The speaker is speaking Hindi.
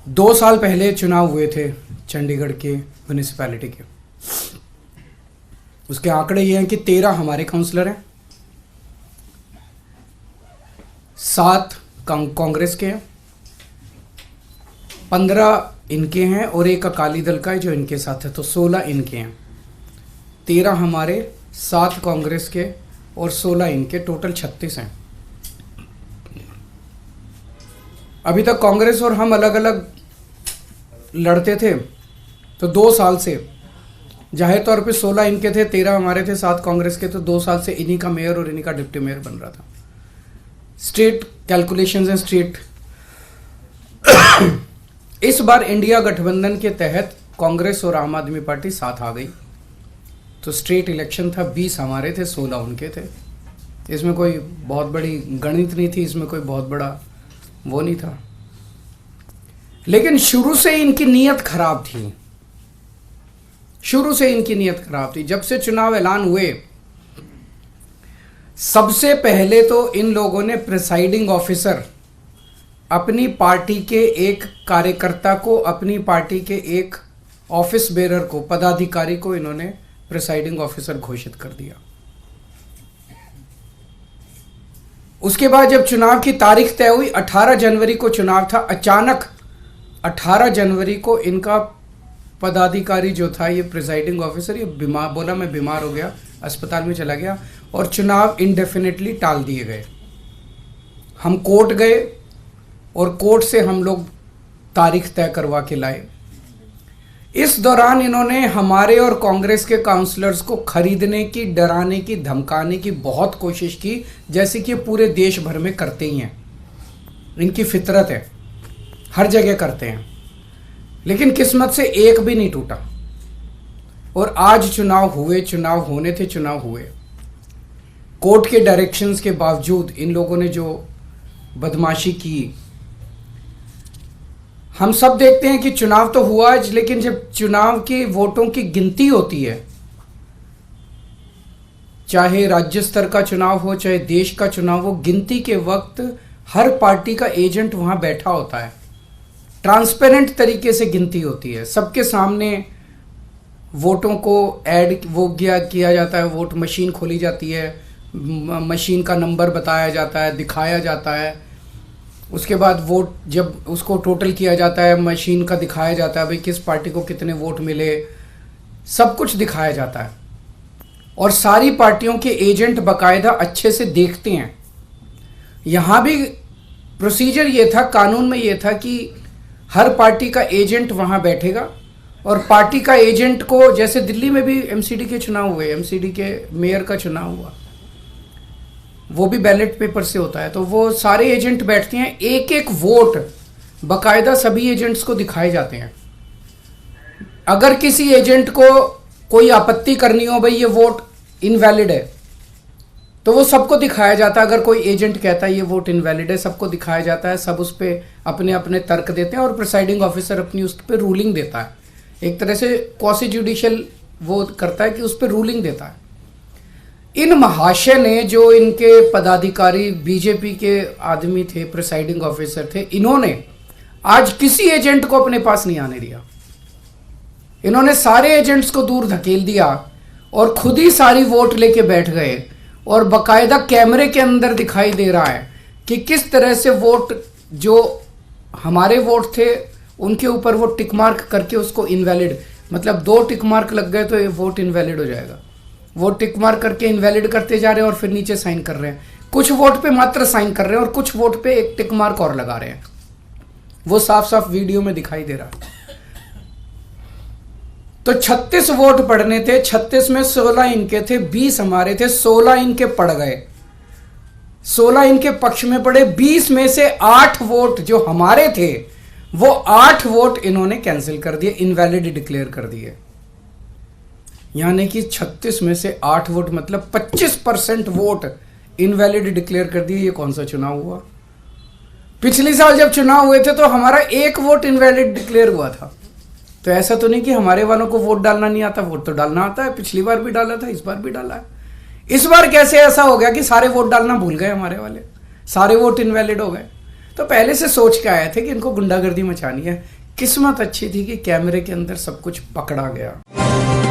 2 साल पहले चुनाव हुए थे चंडीगढ़ के म्यूनिसिपैलिटी के। उसके आंकड़े ये हैं कि 13 हमारे काउंसलर हैं, 7 कांग्रेस के हैं, 15 इनके हैं और एक अकाली दल का है जो इनके साथ है, तो 16 इनके हैं। 13 हमारे, 7 कांग्रेस के और 16 इनके, टोटल 36 हैं। अभी तक कांग्रेस और हम अलग अलग लड़ते थे, तो 2 साल से जाहिर तौर पे 16 इनके थे, 13 हमारे थे, 7 कांग्रेस के, तो 2 साल से इन्हीं का मेयर और इन्हीं का डिप्टी मेयर बन रहा था। स्टेट कैलकुलेशंस हैं, स्टेट इस बार इंडिया गठबंधन के तहत कांग्रेस और आम आदमी पार्टी साथ आ गई, तो स्टेट इलेक्शन था, 20 हमारे थे, 16 उनके थे। इसमें कोई बहुत बड़ी गणित नहीं थी, इसमें कोई बहुत बड़ा वो नहीं था। लेकिन शुरू से इनकी नीयत खराब थी, शुरू से इनकी नीयत खराब थी। जब से चुनाव ऐलान हुए, सबसे पहले तो इन लोगों ने प्रिसाइडिंग ऑफिसर, अपनी पार्टी के एक कार्यकर्ता को, अपनी पार्टी के एक ऑफिस बेरर को, पदाधिकारी को इन्होंने प्रिसाइडिंग ऑफिसर घोषित कर दिया। उसके बाद जब चुनाव की तारीख तय हुई, 18 जनवरी को चुनाव था, अचानक 18 जनवरी को इनका पदाधिकारी जो था, ये प्रिसाइडिंग ऑफिसर, ये बीमार, बोला मैं बीमार हो गया, अस्पताल में चला गया और चुनाव इंडेफिनेटली टाल दिए गए। हम कोर्ट गए और कोर्ट से हम लोग तारीख तय करवा के लाए। इस दौरान इन्होंने हमारे और कांग्रेस के काउंसलर्स को खरीदने की, डराने की, धमकाने की बहुत कोशिश की, जैसे कि पूरे देश भर में करते ही हैं, इनकी फितरत है, हर जगह करते हैं। लेकिन किस्मत से एक भी नहीं टूटा और आज चुनाव हुए, चुनाव होने थे, चुनाव हुए। कोर्ट के डायरेक्शंस के बावजूद इन लोगों ने जो बदमाशी की, हम सब देखते हैं कि चुनाव तो हुआ, लेकिन जब चुनाव के वोटों की गिनती होती है, चाहे राज्य स्तर का चुनाव हो, चाहे देश का चुनाव हो, गिनती के वक्त हर पार्टी का एजेंट वहां बैठा होता है, ट्रांसपेरेंट तरीके से गिनती होती है, सबके सामने वोटों को ऐड वो किया जाता है, वोट मशीन खोली जाती है, मशीन का नंबर बताया जाता है, दिखाया जाता है। उसके बाद वोट जब उसको टोटल किया जाता है, मशीन का दिखाया जाता है भाई किस पार्टी को कितने वोट मिले, सब कुछ दिखाया जाता है और सारी पार्टियों के एजेंट बाकायदा अच्छे से देखते हैं। यहाँ भी प्रोसीजर ये था, कानून में ये था कि हर पार्टी का एजेंट वहाँ बैठेगा और पार्टी का एजेंट को, जैसे दिल्ली में भी एमसीडी के चुनाव हुए, एमसीडी के मेयर का चुनाव हुआ, वो भी बैलेट पेपर से होता है, तो वो सारे एजेंट बैठते हैं, एक एक वोट बाकायदा सभी एजेंट्स को दिखाए जाते हैं। अगर किसी एजेंट को कोई आपत्ति करनी हो, भाई ये वोट इनवैलिड है, तो वो सबको दिखाया जाता है। अगर कोई एजेंट कहता है ये वोट इनवैलिड है, सबको दिखाया जाता है, सब उस पर अपने अपने तर्क देते हैं और प्रिसाइडिंग ऑफिसर अपनी उस पर रूलिंग देता है। एक तरह से क्वासी जुडिशियल वो करता है कि उस पर रूलिंग देता है। इन महाशय ने, जो इनके पदाधिकारी बीजेपी के आदमी थे, प्रिसाइडिंग ऑफिसर थे, इन्होंने आज किसी एजेंट को अपने पास नहीं आने दिया। इन्होंने सारे एजेंट्स को दूर धकेल दिया और खुद ही सारी वोट लेके बैठ गए और बाकायदा कैमरे के अंदर दिखाई दे रहा है कि किस तरह से वोट, जो हमारे वोट थे उनके ऊपर वो टिक मार्क करके उसको इनवैलिड, मतलब 2 टिक मार्क लग गए तो ये वोट इनवैलिड हो जाएगा, वो टिक मार्क करके इनवैलिड करते जा रहे हैं और फिर नीचे साइन कर रहे हैं। कुछ वोट पे मात्र साइन कर रहे हैं और कुछ वोट पे एक टिक मार्क और लगा रहे हैं, वो साफ साफ वीडियो में दिखाई दे रहा है। तो 36 वोट पड़ने थे, 36 में 16 इनके थे, 20 हमारे थे, 16 इनके पड़ गए, 16 इनके पक्ष में पड़े। 20 में से 8 वोट जो हमारे थे, वो 8 वोट इन्होंने कैंसिल कर दिए, इनवैलिड डिक्लेयर कर दिए। यानी कि 36 में से 8 वोट, मतलब 25% वोट इनवैलिड डिक्लेयर कर दिए। ये कौन सा चुनाव हुआ? पिछले साल जब चुनाव हुए थे तो हमारा 1 वोट इनवैलिड डिक्लेयर हुआ था। तो ऐसा तो नहीं कि हमारे वालों को वोट डालना नहीं आता, वोट तो डालना आता है, पिछली बार भी डाला था, इस बार भी डाला है। इस बार कैसे ऐसा हो गया कि सारे वोट डालना भूल गए हमारे वाले, सारे वोट इनवैलिड हो गए? तो पहले से सोच के आए थे कि इनको गुंडागर्दी मचानी है। किस्मत अच्छी थी कि कैमरे के अंदर सब कुछ पकड़ा गया।